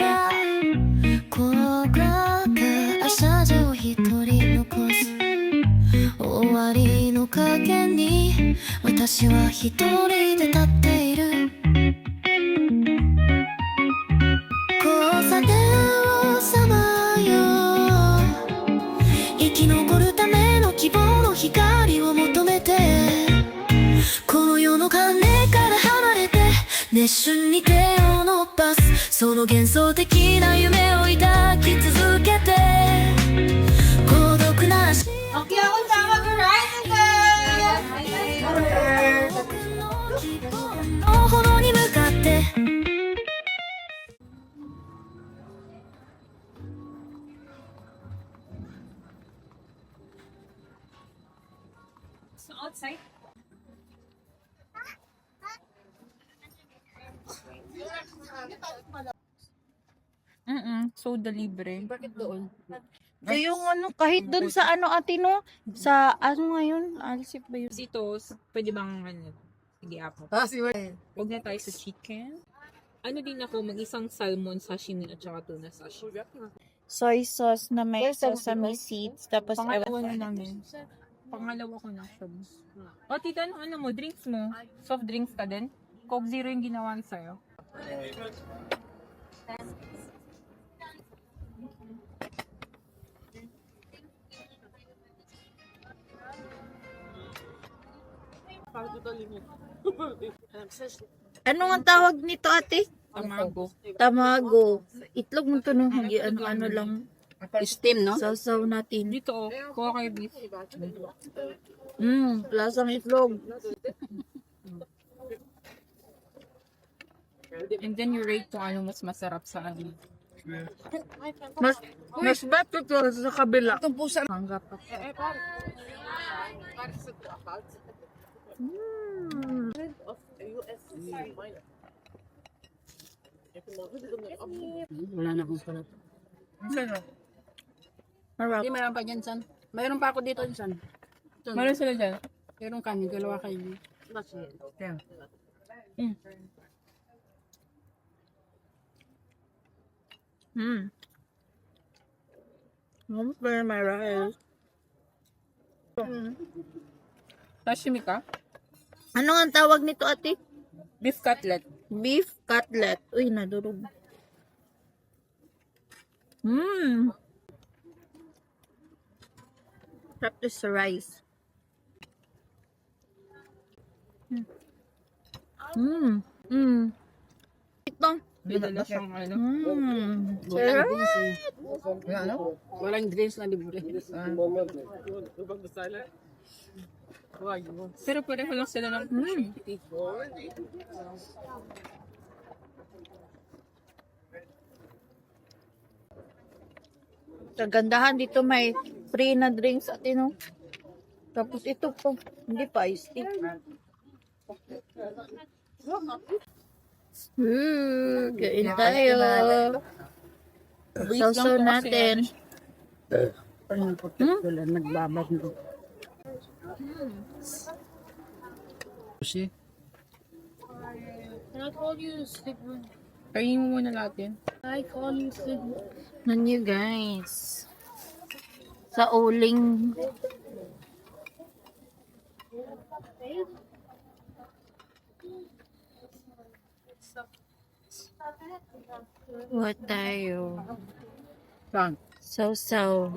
ば怖く朝路を一人残す終わりの影に私は一人で立っている交差点をさまよ生き残るための希望の光を求めてこの世の金から離れて熱心に手を伸ばすその幻想的な夢を抱き続けて孤独な足 Okay, ako sama ko rice again! の希望の炎に向かってOutside? Soda libre. Bakit doon? Yung ano, kahit doon sa ano ate no? Sa ano ngayon? Alisip ba yun? Dito, pwede bang ano? Sige ako. Si Wayne. Huwag na tayo sa chicken. Ano din ako, mag-isang salmon sashimi at saka tuna sashimi. Soy sauce na may sesame seeds. Tapos Pangalawa na namin. Pangalawa ko na siya. O tita, ano mo? Drinks mo? Soft drinks ka din? Coke Zero yung ginawa sa'yo. ano nga tawag nito ate? Tamago. Tamago. Itlog mo to no? Hindi ano lang. Steam, no? Sausaw natin. Dito, kuha kayo beef. Lasang itlog. And then you rate kung ano mas masarap sa ano. Mas better to sa kabila. Itong pusa. Hanggap ako. Wala na akong sarap. Marap. Hindi, mayroon pa dyan, San. Mayroon pa ako dito, San. Meron sila dyan. Mayroon kanin, dalawa kayo. Kaya. Vamos ver my rice. Sashimi ka? Ano ang tawag nito ate? Beef cutlet. Beef cutlet. Uy, nadurog. Sarap to sa rice. Ito. Dinala siyang ano. Sarap. Walang drinks na libre. Pero pareho lang sila ng Kagandahan dito may free na drinks at no. Tapos ito po, hindi pa iced tea. Kain tayo. Sausaw natin. Wala, nagbabad na. Can I call you Sigmund? Kainin mo muna lahat yan. I call you Sigmund. Nanyo guys. Sa uling. What tayo? Saan? Sausaw.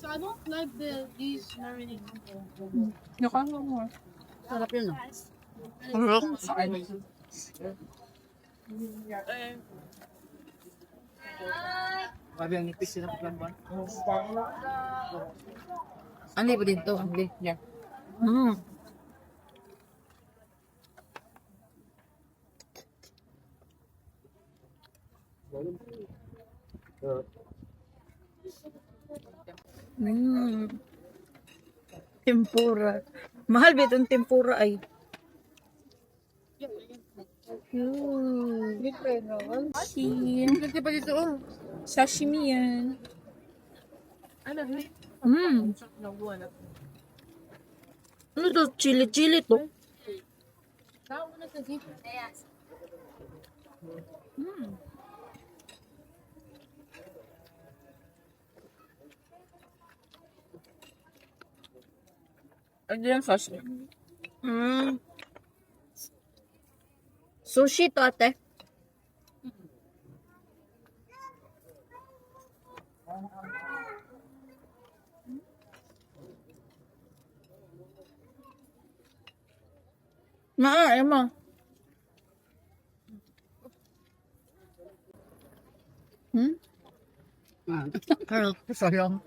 I don't like these marinade. Nakaka mo. Sarap yun, no? Sabi ang nipis sila lang ba? Ang libo din to, ang libo. Yeah. Tempura. Mahal ba itong tempura ay? Hindi pa dito, oh. Sashimi yan. Ano to? Chili-chili to? Ano yung sauce niya? Sushi to, ate. Maaari mo. Pero, sayang.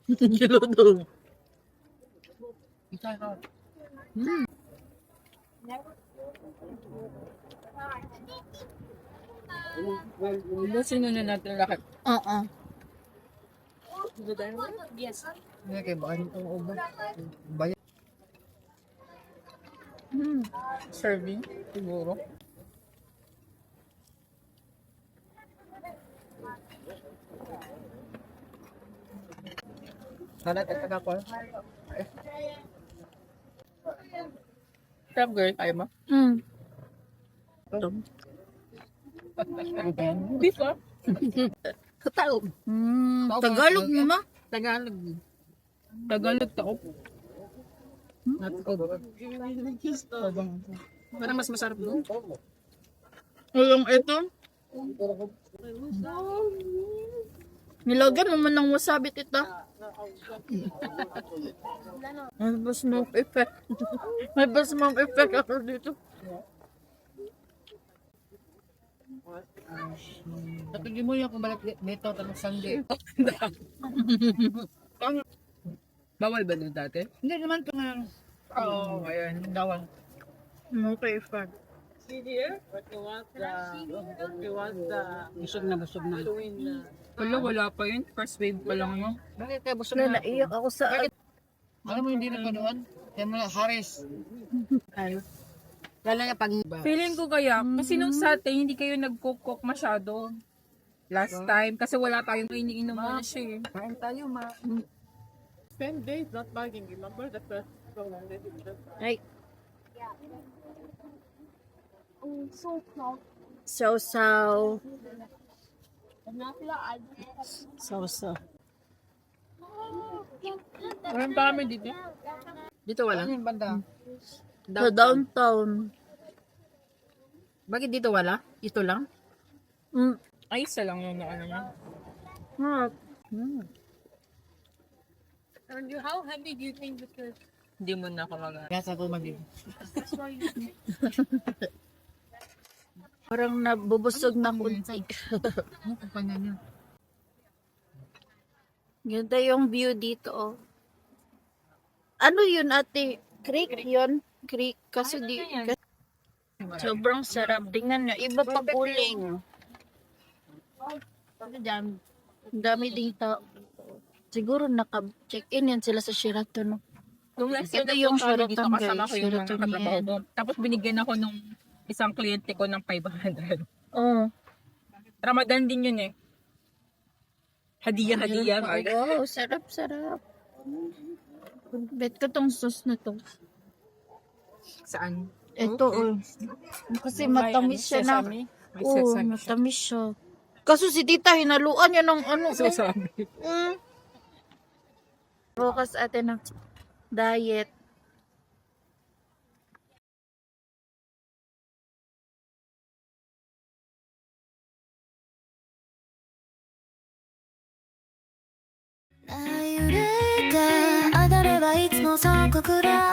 Niluto. Ubusin na natin lahat. Oo. Hindi kayo baka nito ubo. Bayan. Serving, siguro. Sana taga ko. Crab girl, kaya mo? Beef ah. Tao. Tagalog mo ma? Tagalog. Tagalog tao. Parang mas masarap doon. Walang ito. Nilagan naman ng wasabi tita. May ba smoke effect? May ba smoke effect ako dito? Tapos mo yung kumbalik nito tanong Sunday. Bawal ba nun dati? Hindi naman ito nga. Oo, ayan. Dawal. Smoke effect. Busog na, busog na. Wala pa yun. First wave pa lang yun. Bakit kaya busog na? Naiyak ako sa... Alam mo hindi na pa doon? Kaya mo na, Haris. Lalo niya pag... Feeling ko kaya, kasi nung sa atin, hindi kayo nag-cook masyado. Last time, kasi wala tayong iniinom na siya eh. Kain tayo, ma. Spend days not bagging. Remember the first program they did? Ay, so. So. Walang pa kami dito. Dito wala? Ano yung banda? Sa downtown. Bakit dito wala? Ito lang? Ay, isa lang yung ano niya. And how heavy do you think this is? Hindi mo na ako mag- Kaya sa ko mag-ibig. Parang nabubusog na kunti. Ano kumpanya niya? Ganda yung view dito, oh. Ano yun, ate? Creek yun? Creek. Kasi di... Sobrang sarap. Tingnan nyo. Iba pa kuling. Ang dami dito. Siguro naka-check-in yan sila sa Sheraton. No? Nung last Ito year yung nagpunta ako dito, Sheraton, kasama guys. ko yung mga Sheraton katrabaho yan. ko. Tapos binigyan ako nung isang kliyente ko ng 500. Oh. Ramadan din yun eh. Hadiah. Wow, sarap. Bet ko tong sauce na to. Saan? Ito, oh. Kasi matamis siya na. May Oo, sesame siya. matamis siya. Kaso si tita, hinaluan niya ng ano. Sesame. Focus atin ng diet.揺れが当たればいつも三角だ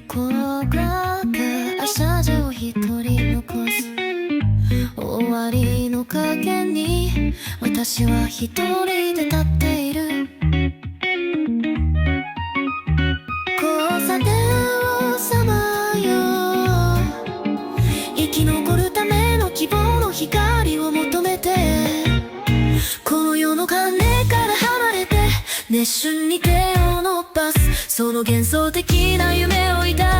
怖く明日中を一人残す終わりの影に私は一人で立っている交差点をさまよ生き残るための希望の光を求めてこの世の鐘から離れて熱心に手を伸ばすその幻想的な夢を抱